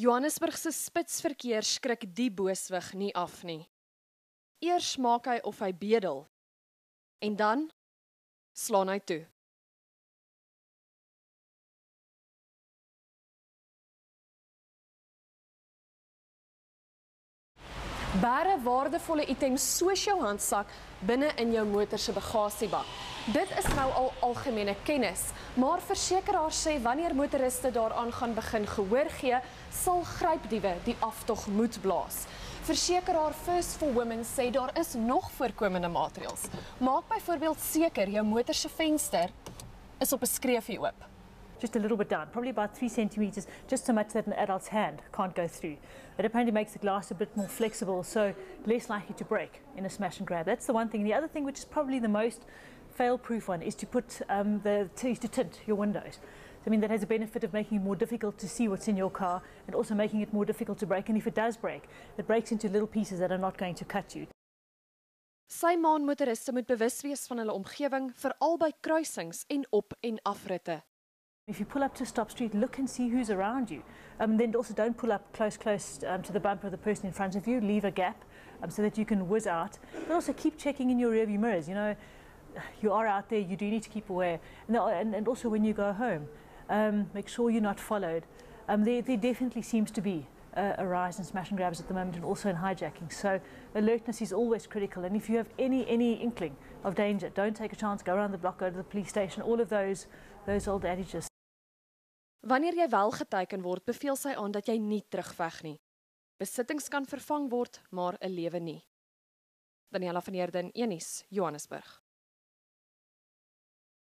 Johannesburg se spitsverkeer skrik die booswig nie af nie. Eers maak hy of hy bedel, en dan slaan hy toe. Bære waardevolle items soos jou handsak binne in jou motor se bagasiebak. Dit is nou al algemene kennis, maar versekeraars sê wanneer motoriste daaraan gaan begin gehoor gee, sal grypdiewe die aftog moet blaas. Versekeraar First for Women sê daar is nog voorkomende maatreëls. Maak byvoorbeeld seker jou motor se venster is op 'n skreefie oop. Just a little bit down, probably about 3 centimeters, just so much that an adult's hand can't go through. It apparently makes the glass a bit more flexible, so less likely to break in a smash and grab. That's the one thing. The other thing, which is probably the most fail-proof one, is to put to tint your windows. I mean, that has a benefit of making it more difficult to see what's in your car and also making it more difficult to break. And if it does break, it breaks into little pieces that are not going to cut you. Sy motoriste moet bewus wees van hulle omgewing, veral by kruisings en op- en afritte. If you pull up to a stop street, look and see who's around you. Then also don't pull up close to the bumper of the person in front of you. Leave a gap so that you can whiz out. But also keep checking in your rearview mirrors. You know, you are out there, you do need to keep aware. And also when you go home, make sure you're not followed. There definitely seems to be a rise in smash and grabs at the moment and also in hijacking. So alertness is always critical. And if you have any inkling of danger, don't take a chance, go around the block, go to the police station, all of those old adages. Wanneer jy wel geteiken word, beveel sy aan dat jy nie terugveg nie. Besittings kan vervang word, maar 'n lewe nie. Daniela van Heerden, Unies, Johannesburg.